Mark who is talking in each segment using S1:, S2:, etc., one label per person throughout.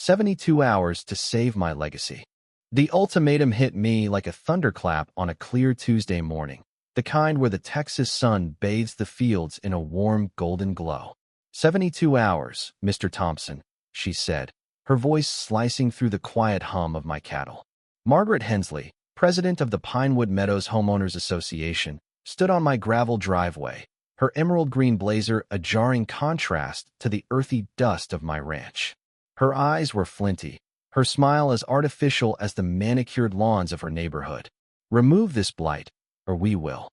S1: 72 hours to save my legacy. The ultimatum hit me like a thunderclap on a clear Tuesday morning, the kind where the Texas sun bathes the fields in a warm golden glow. 72 hours, Mr. Thompson, she said, her voice slicing through the quiet hum of my cattle. Margaret Hensley, president of the Pinewood Meadows Homeowners Association, stood on my gravel driveway, her emerald green blazer a jarring contrast to the earthy dust of my ranch. Her eyes were flinty, her smile as artificial as the manicured lawns of her neighborhood. Remove this blight, or we will.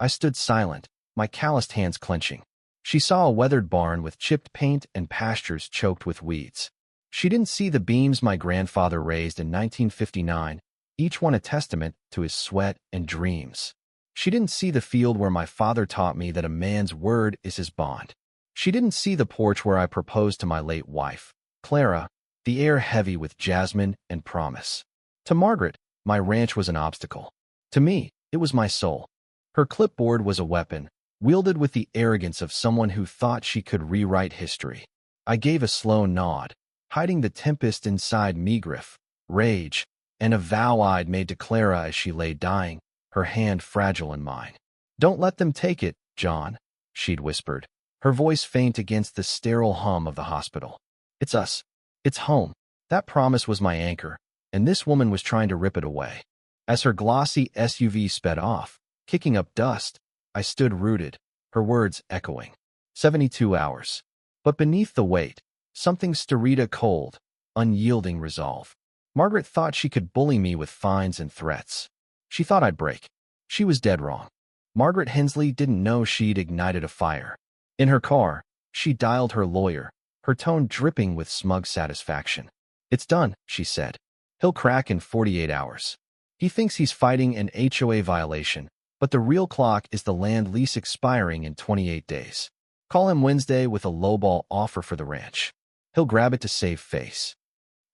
S1: I stood silent, my calloused hands clenching. She saw a weathered barn with chipped paint and pastures choked with weeds. She didn't see the beams my grandfather raised in 1959, each one a testament to his sweat and dreams. She didn't see the field where my father taught me that a man's word is his bond. She didn't see the porch where I proposed to my late wife, Clara, the air heavy with jasmine and promise. To Margaret, my ranch was an obstacle. To me, it was my soul. Her clipboard was a weapon, wielded with the arrogance of someone who thought she could rewrite history. I gave a slow nod, hiding the tempest inside me, grief, rage, and a vow I'd made to Clara as she lay dying, her hand fragile in mine. "Don't let them take it, John," she'd whispered, her voice faint against the sterile hum of the hospital. "It's us. It's home." That promise was my anchor, and this woman was trying to rip it away. As her glossy SUV sped off, kicking up dust, I stood rooted, her words echoing. 72 hours. But beneath the weight, something sterita cold, unyielding resolve. Margaret thought she could bully me with fines and threats. She thought I'd break. She was dead wrong. Margaret Hensley didn't know she'd ignited a fire. In her car, she dialed her lawyer, her tone dripping with smug satisfaction. "It's done," she said. "He'll crack in 48 hours. He thinks he's fighting an HOA violation, but the real clock is the land lease expiring in 28 days. Call him Wednesday with a lowball offer for the ranch. He'll grab it to save face."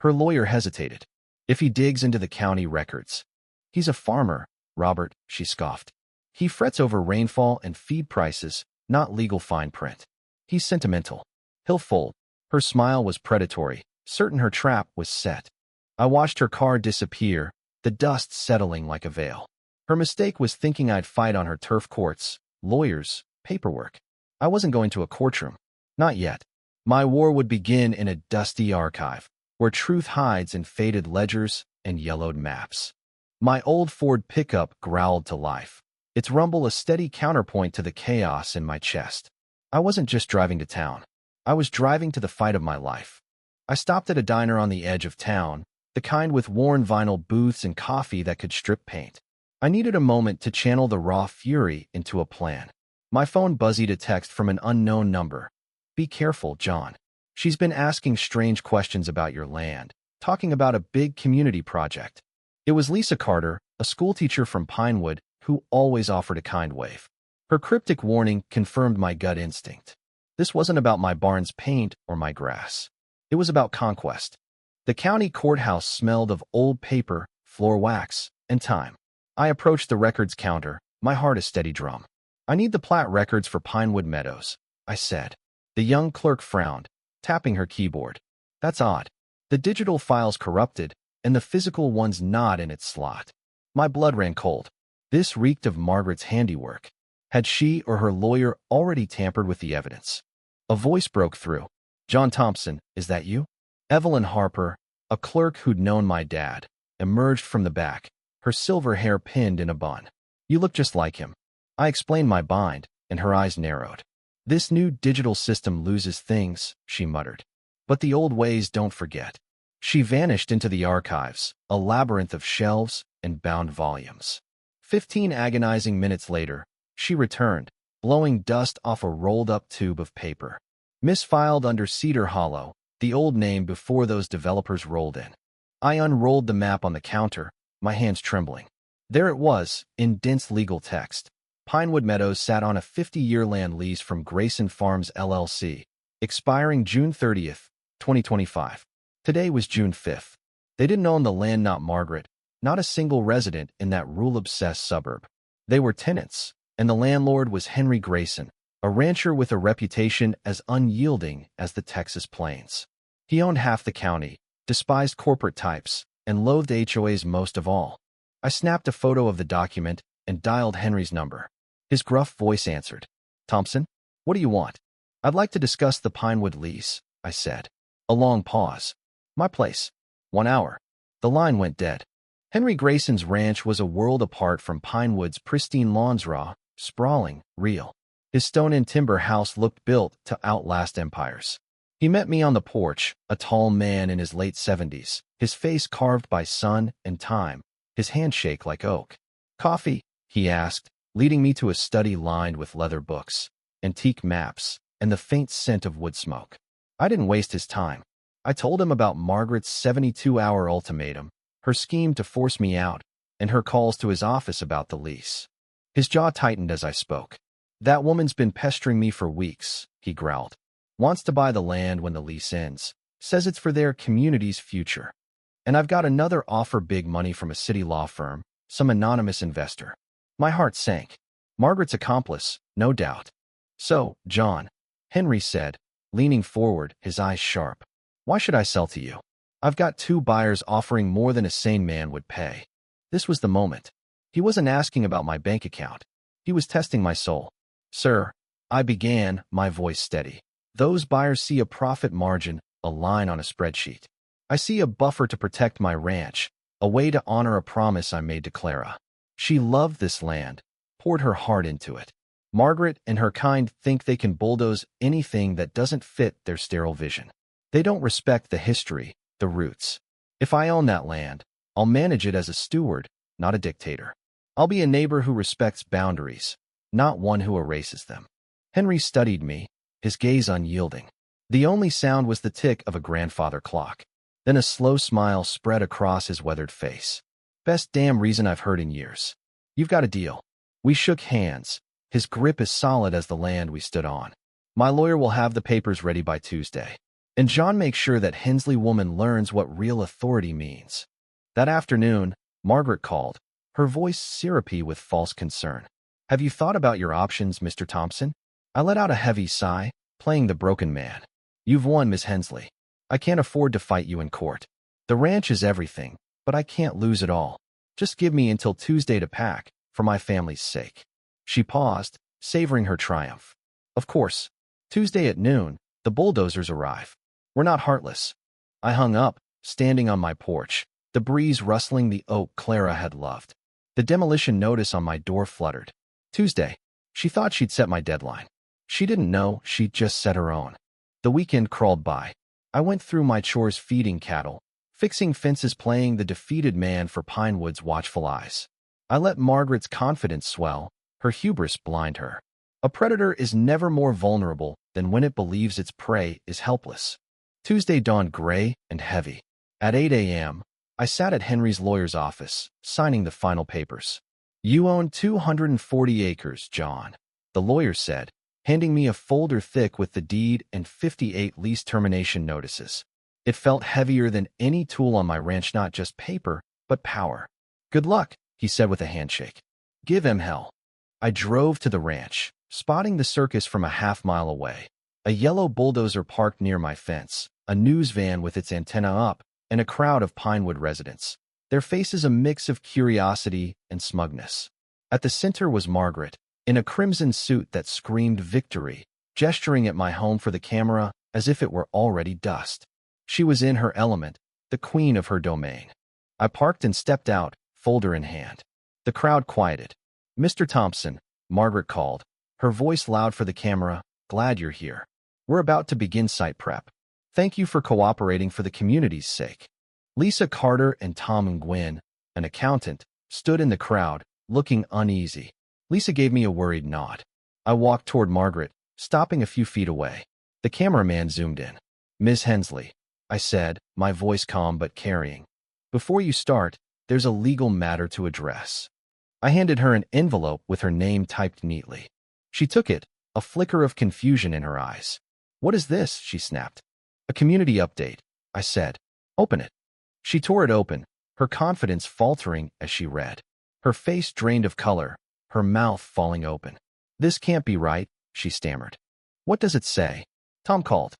S1: Her lawyer hesitated. "If he digs into the county records." "He's a farmer, Robert," she scoffed. "He frets over rainfall and feed prices, not legal fine print. He's sentimental. He'll fold." Her smile was predatory, certain her trap was set. I watched her car disappear, the dust settling like a veil. Her mistake was thinking I'd fight on her turf courts, lawyers, paperwork. I wasn't going to a courtroom. Not yet. My war would begin in a dusty archive, where truth hides in faded ledgers and yellowed maps. My old Ford pickup growled to life, its rumble a steady counterpoint to the chaos in my chest. I wasn't just driving to town. I was driving to the fight of my life. I stopped at a diner on the edge of town, the kind with worn vinyl booths and coffee that could strip paint. I needed a moment to channel the raw fury into a plan. My phone buzzed a text from an unknown number. "Be careful, John. She's been asking strange questions about your land, talking about a big community project." It was Lisa Carter, a schoolteacher from Pinewood, who always offered a kind wave. Her cryptic warning confirmed my gut instinct. This wasn't about my barn's paint or my grass. It was about conquest. The county courthouse smelled of old paper, floor wax, and time. I approached the records counter, my heart a steady drum. "I need the plat records for Pinewood Meadows," I said. The young clerk frowned, tapping her keyboard. "That's odd. The digital file's corrupted, and the physical one's not in its slot." My blood ran cold. This reeked of Margaret's handiwork. Had she or her lawyer already tampered with the evidence? A voice broke through. "John Thompson, is that you?" Evelyn Harper, a clerk who'd known my dad, emerged from the back, her silver hair pinned in a bun. "You look just like him." I explained my bind, and her eyes narrowed. "This new digital system loses things," she muttered. "But the old ways don't forget." She vanished into the archives, a labyrinth of shelves and bound volumes. 15 agonizing minutes later, she returned, blowing dust off a rolled-up tube of paper. "Misfiled under Cedar Hollow," the old name before those developers rolled in. I unrolled the map on the counter, my hands trembling. There it was, in dense legal text. Pinewood Meadows sat on a 50-year land lease from Grayson Farms LLC, expiring June 30th, 2025. Today was June 5th. They didn't own the land, not Margaret, not a single resident in that rule-obsessed suburb. They were tenants, and the landlord was Henry Grayson, a rancher with a reputation as unyielding as the Texas plains. He owned half the county, despised corporate types, and loathed HOAs most of all. I snapped a photo of the document and dialed Henry's number. His gruff voice answered. "Thompson, what do you want?" "I'd like to discuss the Pinewood lease," I said. A long pause. "My place. 1 hour." The line went dead. Henry Grayson's ranch was a world apart from Pinewood's pristine lawns, raw, sprawling, real. His stone and timber house looked built to outlast empires. He met me on the porch, a tall man in his late 70s, his face carved by sun and time, his handshake like oak. "Coffee?" he asked, leading me to a study lined with leather books, antique maps, and the faint scent of wood smoke. I didn't waste his time. I told him about Margaret's 72-hour ultimatum, her scheme to force me out, and her calls to his office about the lease. His jaw tightened as I spoke. "That woman's been pestering me for weeks," he growled. "Wants to buy the land when the lease ends. Says it's for their community's future. And I've got another offer, big money from a city law firm, some anonymous investor." My heart sank. Margaret's accomplice, no doubt. "So, John," Henry said, leaning forward, his eyes sharp, "why should I sell to you? I've got 2 buyers offering more than a sane man would pay." This was the moment. He wasn't asking about my bank account. He was testing my soul. "Sir," I began, my voice steady, "those buyers see a profit margin, a line on a spreadsheet. I see a buffer to protect my ranch, a way to honor a promise I made to Clara. She loved this land, poured her heart into it. Margaret and her kind think they can bulldoze anything that doesn't fit their sterile vision. They don't respect the history, the roots. If I own that land, I'll manage it as a steward, not a dictator. I'll be a neighbor who respects boundaries, not one who erases them." Henry studied me, his gaze unyielding. The only sound was the tick of a grandfather clock. Then a slow smile spread across his weathered face. "Best damn reason I've heard in years. You've got a deal." We shook hands, his grip as solid as the land we stood on. "My lawyer will have the papers ready by Tuesday. And John makes sure that Hensley woman learns what real authority means." That afternoon, Margaret called, her voice syrupy with false concern. "Have you thought about your options, Mr. Thompson?" I let out a heavy sigh, playing the broken man. "You've won, Miss Hensley. I can't afford to fight you in court. The ranch is everything, but I can't lose it all. Just give me until Tuesday to pack, for my family's sake." She paused, savoring her triumph. "Of course. Tuesday at noon, the bulldozers arrive. We're not heartless." I hung up, standing on my porch, the breeze rustling the oak Clara had loved. The demolition notice on my door fluttered. Tuesday. She thought she'd set my deadline. She didn't know she'd just set her own. The weekend crawled by. I went through my chores, feeding cattle, fixing fences, playing the defeated man for Pinewood's watchful eyes. I let Margaret's confidence swell, her hubris blind her. A predator is never more vulnerable than when it believes its prey is helpless. Tuesday dawned gray and heavy. At 8 a.m., I sat at Henry's lawyer's office, signing the final papers. "You own 240 acres, John," the lawyer said, handing me a folder thick with the deed and 58 lease termination notices. It felt heavier than any tool on my ranch, not just paper, but power. "Good luck," he said with a handshake. "Give him hell." I drove to the ranch, spotting the circus from a half-mile away. A yellow bulldozer parked near my fence, a news van with its antenna up, and a crowd of Pinewood residents, their faces a mix of curiosity and smugness. At the center was Margaret, in a crimson suit that screamed victory, gesturing at my home for the camera as if it were already dust. She was in her element, the queen of her domain. I parked and stepped out, folder in hand. The crowd quieted. "Mr. Thompson," Margaret called, her voice loud for the camera, "glad you're here. We're about to begin site prep. Thank you for cooperating for the community's sake." Lisa Carter and Tom Nguyen, an accountant, stood in the crowd, looking uneasy. Lisa gave me a worried nod. I walked toward Margaret, stopping a few feet away. The cameraman zoomed in. "Ms. Hensley," I said, my voice calm but carrying, "before you start, there's a legal matter to address." I handed her an envelope with her name typed neatly. She took it, a flicker of confusion in her eyes. "What is this?" she snapped. "A community update," I said. "Open it." She tore it open, her confidence faltering as she read. Her face drained of color, her mouth falling open. "This can't be right," she stammered. "What does it say?" Tom called.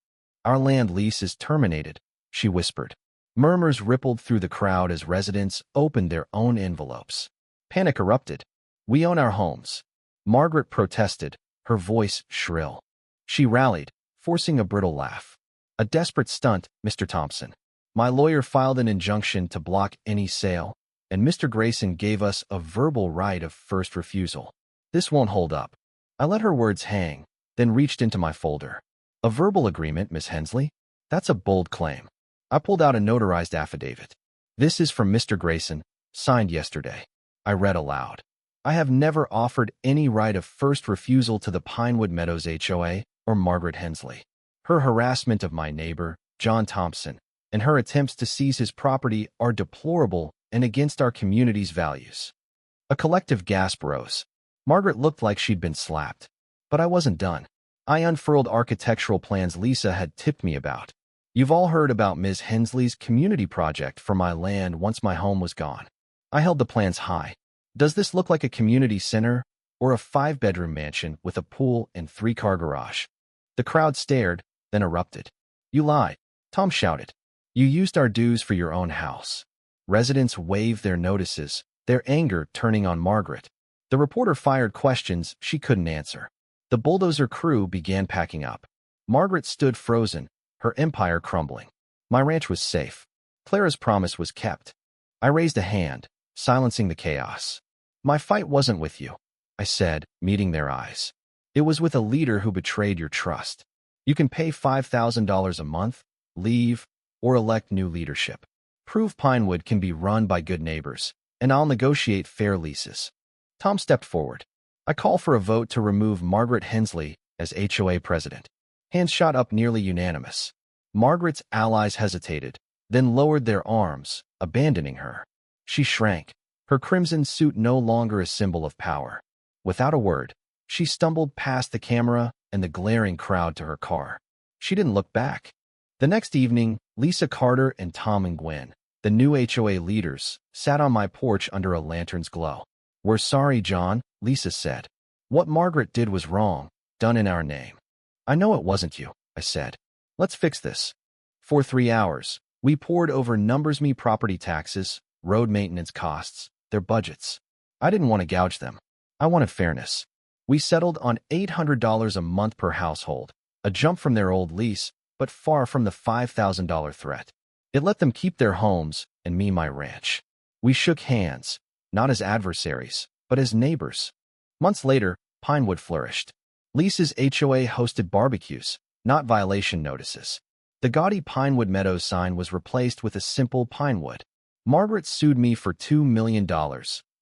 S1: "Our land lease is terminated," she whispered. Murmurs rippled through the crowd as residents opened their own envelopes. Panic erupted. "We own our homes." Margaret protested, her voice shrill. She rallied, forcing a brittle laugh. "A desperate stunt, Mr. Thompson. My lawyer filed an injunction to block any sale, and Mr. Grayson gave us a verbal right of first refusal. This won't hold up." I let her words hang, then reached into my folder. "A verbal agreement, Miss Hensley? That's a bold claim." I pulled out a notarized affidavit. "This is from Mr. Grayson, signed yesterday." I read aloud. "I have never offered any right of first refusal to the Pinewood Meadows HOA or Margaret Hensley. Her harassment of my neighbor, John Thompson, and her attempts to seize his property are deplorable and against our community's values." A collective gasp rose. Margaret looked like she'd been slapped. But I wasn't done. I unfurled architectural plans Lisa had tipped me about. "You've all heard about Ms. Hensley's community project for my land once my home was gone." I held the plans high. "Does this look like a community center or a 5-bedroom mansion with a pool and 3-car garage?" The crowd stared, then erupted. "You lied," Tom shouted. "You used our dues for your own house." Residents waved their notices, their anger turning on Margaret. The reporter fired questions she couldn't answer. The bulldozer crew began packing up. Margaret stood frozen, her empire crumbling. My ranch was safe. Clara's promise was kept. I raised a hand, silencing the chaos. "My fight wasn't with you," I said, meeting their eyes. "It was with a leader who betrayed your trust. You can pay $5,000 a month, leave, or elect new leadership. Prove Pinewood can be run by good neighbors, and I'll negotiate fair leases." Tom stepped forward. "I call for a vote to remove Margaret Hensley as HOA president." Hands shot up nearly unanimous. Margaret's allies hesitated, then lowered their arms, abandoning her. She shrank, her crimson suit no longer a symbol of power. Without a word, she stumbled past the camera and the glaring crowd to her car. She didn't look back. The next evening, Lisa Carter and Tom and Gwen, the new HOA leaders, sat on my porch under a lantern's glow. "We're sorry, John," Lisa said. "What Margaret did was wrong, done in our name." "I know it wasn't you," I said. "Let's fix this." For 3 hours, we pored over numbers property taxes, road maintenance costs, their budgets. I didn't want to gouge them. I wanted fairness. We settled on $800 a month per household, a jump from their old lease, but far from the $5,000 threat. It let them keep their homes and me my ranch. We shook hands, not as adversaries, but as neighbors. Months later, Pinewood flourished. Lisa's HOA hosted barbecues, not violation notices. The gaudy Pinewood Meadows sign was replaced with a simple Pinewood. Margaret sued me for $2 million,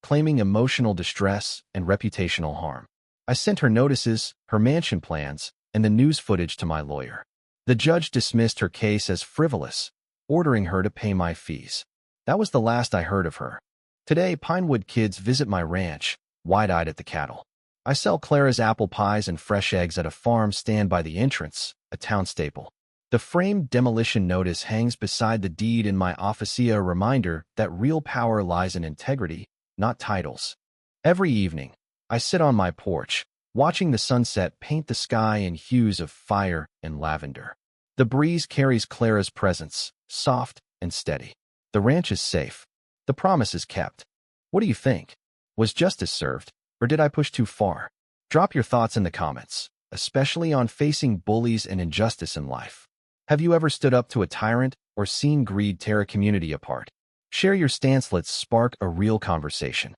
S1: claiming emotional distress and reputational harm. I sent her notices, her mansion plans, and the news footage to my lawyer. The judge dismissed her case as frivolous, ordering her to pay my fees. That was the last I heard of her. Today, Pinewood kids visit my ranch, wide-eyed at the cattle. I sell Clara's apple pies and fresh eggs at a farm stand by the entrance, a town staple. The framed demolition notice hangs beside the deed in my officia, a reminder that real power lies in integrity, not titles. Every evening, I sit on my porch, watching the sunset paint the sky in hues of fire and lavender. The breeze carries Clara's presence, soft and steady. The ranch is safe. The promise is kept. What do you think? Was justice served, or did I push too far? Drop your thoughts in the comments, especially on facing bullies and injustice in life. Have you ever stood up to a tyrant or seen greed tear a community apart? Share your stance. Let's spark a real conversation.